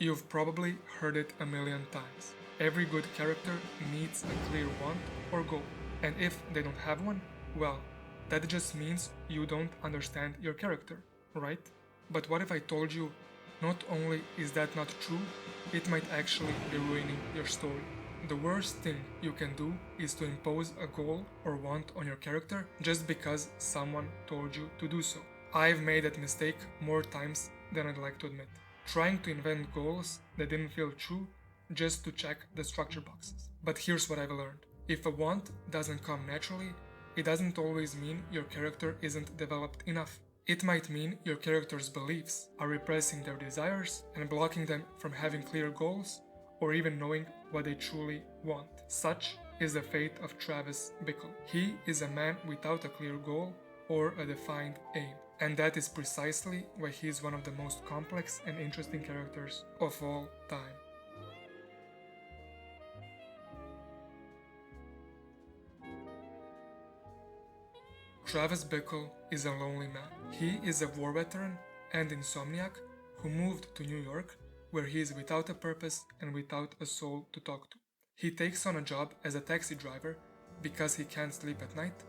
You've probably heard it a million times. Every good character needs a clear want or goal. And if they don't have one, well, that just means you don't understand your character, right? But what if I told you not only is that not true, it might actually be ruining your story? The worst thing you can do is to impose a goal or want on your character just because someone told you to do so. I've made that mistake more times than I'd like to admit. Trying to invent goals that didn't feel true just to check the structure boxes. But here's what I've learned. If a want doesn't come naturally, it doesn't always mean your character isn't developed enough. It might mean your character's beliefs are repressing their desires and blocking them from having clear goals or even knowing what they truly want. Such is the fate of Travis Bickle. He is a man without a clear goal or a defined aim. And that is precisely why he is one of the most complex and interesting characters of all time. Travis Bickle is a lonely man. He is a war veteran and insomniac who moved to New York, where he is without a purpose and without a soul to talk to. He takes on a job as a taxi driver because he can't sleep at night,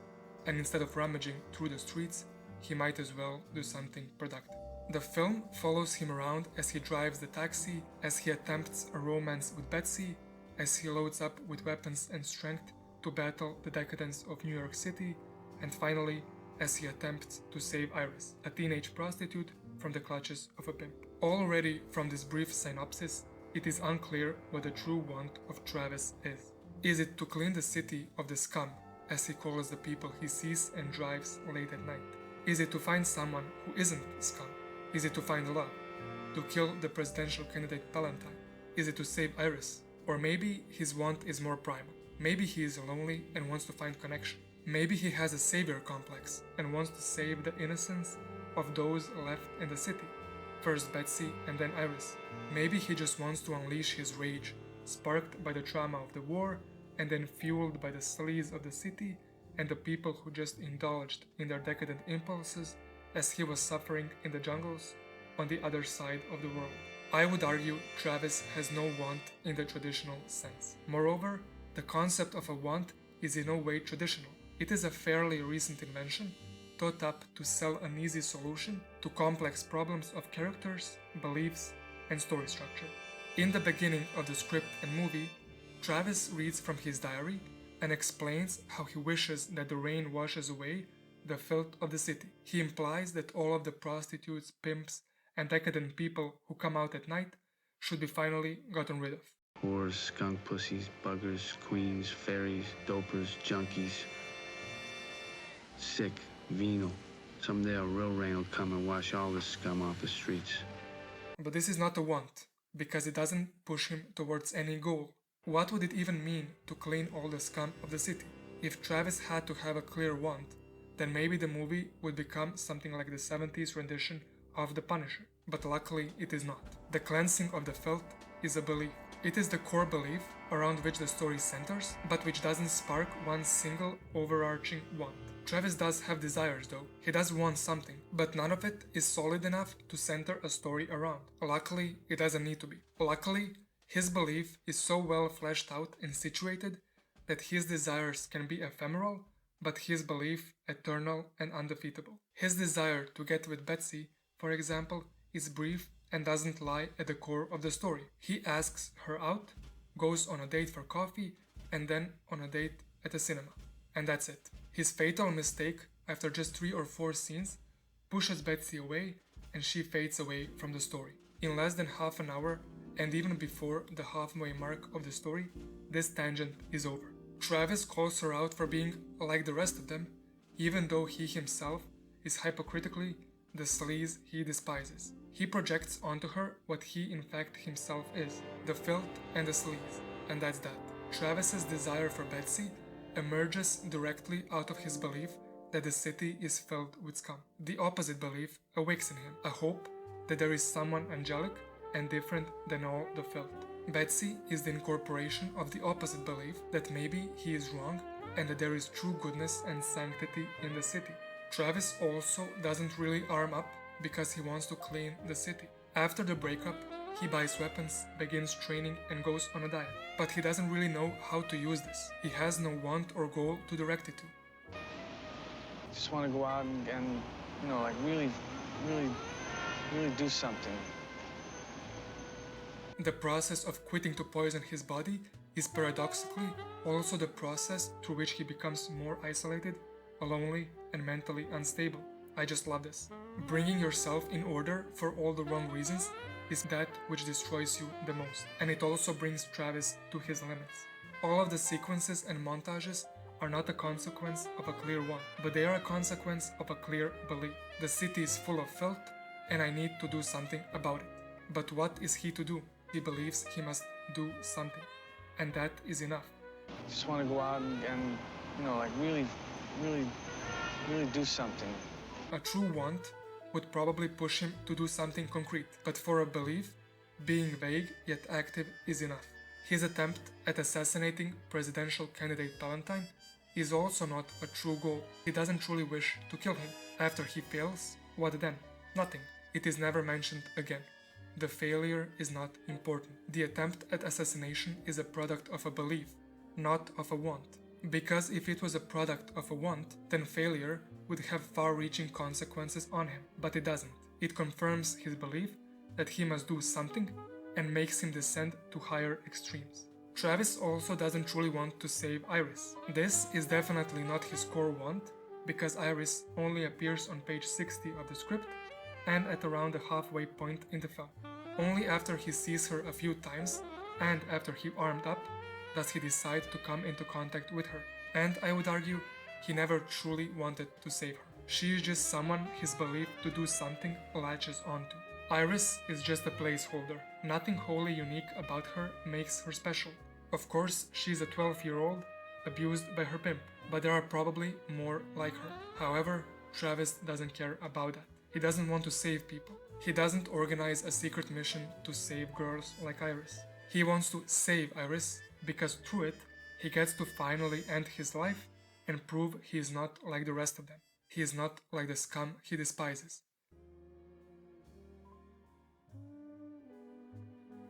and instead of rummaging through the streets, he might as well do something productive. The film follows him around as he drives the taxi, as he attempts a romance with Betsy, as he loads up with weapons and strength to battle the decadence of New York City, and finally, as he attempts to save Iris, a teenage prostitute, from the clutches of a pimp. Already from this brief synopsis, it is unclear what the true want of Travis is. Is it to clean the city of the scum, as he calls the people he sees and drives late at night? Is it to find someone who isn't scum? Is it to find love? To kill the presidential candidate Palantine? Is it to save Iris? Or maybe his want is more primal. Maybe he is lonely and wants to find connection. Maybe he has a savior complex and wants to save the innocence of those left in the city. First Betsy and then Iris. Maybe he just wants to unleash his rage, sparked by the trauma of the war and then fueled by the sleaze of the city and the people who just indulged in their decadent impulses as he was suffering in the jungles on the other side of the world. I would argue Travis has no want in the traditional sense. Moreover, the concept of a want is in no way traditional. It is a fairly recent invention, thought up to sell an easy solution to complex problems of characters, beliefs, and story structure. In the beginning of the script and movie, Travis reads from his diary and explains how he wishes that the rain washes away the filth of the city. He implies that all of the prostitutes, pimps, and decadent people who come out at night should be finally gotten rid of. Whores, skunk pussies, buggers, queens, fairies, dopers, junkies. Sick, venal. Someday a real rain will come and wash all this scum off the streets. But this is not a want, because it doesn't push him towards any goal. What would it even mean to clean all the scum of the city? If Travis had to have a clear want, then maybe the movie would become something like the 70s rendition of The Punisher. But luckily it is not. The cleansing of the filth is a belief. It is the core belief around which the story centers, but which doesn't spark one single overarching want. Travis does have desires though, he does want something, but none of it is solid enough to center a story around. Luckily, it doesn't need to be. Luckily, his belief is so well fleshed out and situated that his desires can be ephemeral, but his belief eternal and undefeatable. His desire to get with Betsy, for example, is brief and doesn't lie at the core of the story. He asks her out, goes on a date for coffee, and then on a date at a cinema. And that's it. His fatal mistake, after just 3 or 4 scenes, pushes Betsy away and she fades away from the story. In less than half an hour, and even before the halfway mark of the story, this tangent is over. Travis calls her out for being like the rest of them, even though he himself is hypocritically the sleaze he despises. He projects onto her what he in fact himself is, the filth and the sleaze, and that's that. Travis's desire for Betsy emerges directly out of his belief that the city is filled with scum. The opposite belief awakes in him, a hope that there is someone angelic and different than all the filth. Betsy is the incorporation of the opposite belief that maybe he is wrong and that there is true goodness and sanctity in the city. Travis also doesn't really arm up because he wants to clean the city. After the breakup, He buys weapons, begins training, and goes on a diet. But he doesn't really know how to use this. He has no want or goal to direct it to. Just want to go out and like really do something. The process of quitting to poison his body is paradoxically also the process through which he becomes more isolated, lonely, and mentally unstable. I just love this. Bringing yourself in order for all the wrong reasons is that which destroys you the most, and it also brings Travis to his limits. All of the sequences and montages are not a consequence of a clear want, but they are a consequence of a clear belief. The city is full of filth, and I need to do something about it. But what is he to do? He believes he must do something, and that is enough. Just want to go out and like really do something. A true want would probably push him to do something concrete, but for a belief, being vague yet active is enough. His attempt at assassinating presidential candidate Palantine is also not a true goal. He doesn't truly wish to kill him. After he fails, what then? Nothing. It is never mentioned again. The failure is not important. The attempt at assassination is a product of a belief, not of a want. Because if it was a product of a want, then failure would have far-reaching consequences on him, but it doesn't. It confirms his belief that he must do something and makes him descend to higher extremes. Travis also doesn't truly want to save Iris. This is definitely not his core want, because Iris only appears on page 60 of the script and at around the halfway point in the film. Only after he sees her a few times and after he armed up does he decide to come into contact with her. And I would argue he never truly wanted to save her. She is just someone his belief to do something latches onto. Iris is just a placeholder. Nothing wholly unique about her makes her special. Of course, she's a 12-year-old abused by her pimp, but there are probably more like her. However, Travis doesn't care about that. He doesn't want to save people. He doesn't organize a secret mission to save girls like Iris. He wants to save Iris because through it, he gets to finally end his life and prove he is not like the rest of them. He is not like the scum he despises.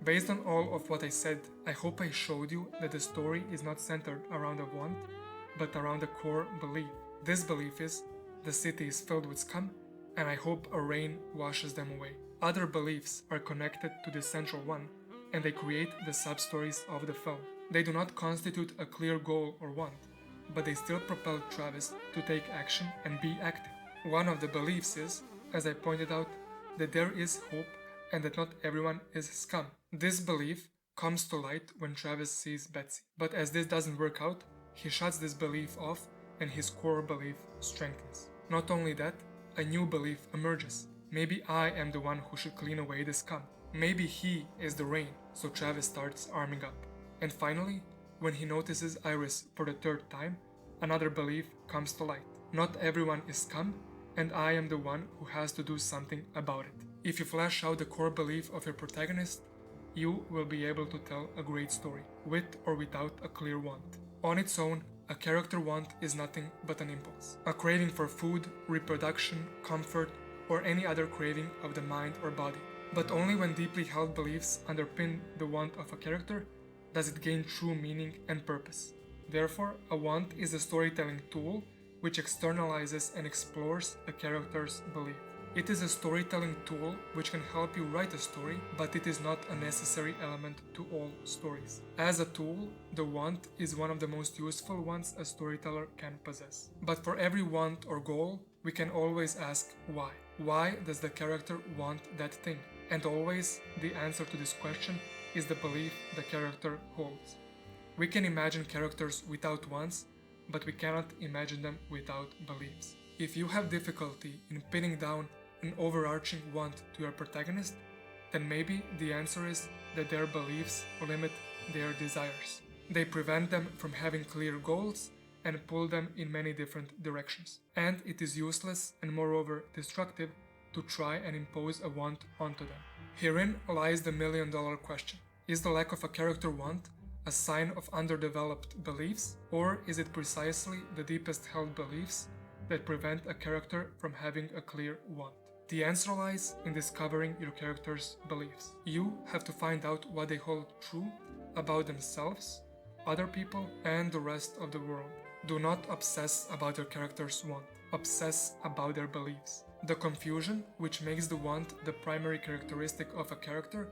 Based on all of what I said, I hope I showed you that the story is not centered around a want, but around a core belief. This belief is, the city is filled with scum, and I hope a rain washes them away. Other beliefs are connected to the central one, and they create the sub-stories of the film. They do not constitute a clear goal or want, but they still propel Travis to take action and be active. One of the beliefs is, as I pointed out, that there is hope and that not everyone is scum. This belief comes to light when Travis sees Betsy, but as this doesn't work out, he shuts this belief off and his core belief strengthens. Not only that, a new belief emerges. Maybe I am the one who should clean away the scum. Maybe he is the rain, so Travis starts arming up. And finally, when he notices Iris for the third time, another belief comes to light. Not everyone is scum, and I am the one who has to do something about it. If you flesh out the core belief of your protagonist, you will be able to tell a great story, with or without a clear want. On its own, a character want is nothing but an impulse. A craving for food, reproduction, comfort, or any other craving of the mind or body. But only when deeply held beliefs underpin the want of a character does it gain true meaning and purpose. Therefore, a want is a storytelling tool which externalizes and explores a character's belief. It is a storytelling tool which can help you write a story, but it is not a necessary element to all stories. As a tool, the want is one of the most useful ones a storyteller can possess. But for every want or goal, we can always ask why. Why does the character want that thing? And always, the answer to this question is the belief the character holds. We can imagine characters without wants, but we cannot imagine them without beliefs. If you have difficulty in pinning down an overarching want to your protagonist, then maybe the answer is that their beliefs limit their desires. They prevent them from having clear goals and pull them in many different directions. And it is useless and moreover destructive to try and impose a want onto them. Herein lies the million-dollar question. Is the lack of a character want a sign of underdeveloped beliefs, or is it precisely the deepest held beliefs that prevent a character from having a clear want? The answer lies in discovering your character's beliefs. You have to find out what they hold true about themselves, other people, and the rest of the world. Do not obsess about your character's want. Obsess about their beliefs. The confusion, which makes the want the primary characteristic of a character,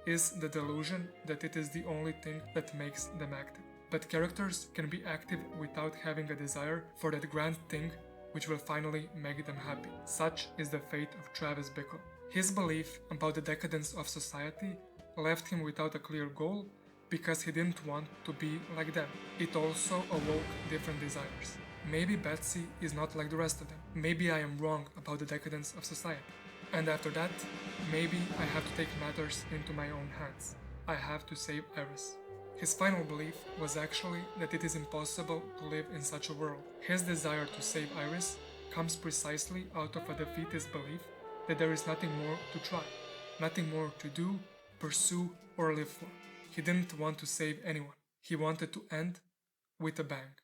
is the delusion that it is the only thing that makes them active. But characters can be active without having a desire for that grand thing which will finally make them happy. Such is the fate of Travis Bickle. His belief about the decadence of society left him without a clear goal because he didn't want to be like them. It also awoke different desires. Maybe Betsy is not like the rest of them. Maybe I am wrong about the decadence of society. And after that, maybe I have to take matters into my own hands. I have to save Iris. His final belief was actually that it is impossible to live in such a world. His desire to save Iris comes precisely out of a defeatist belief that there is nothing more to try, nothing more to do, pursue, or live for. He didn't want to save anyone. He wanted to end with a bang.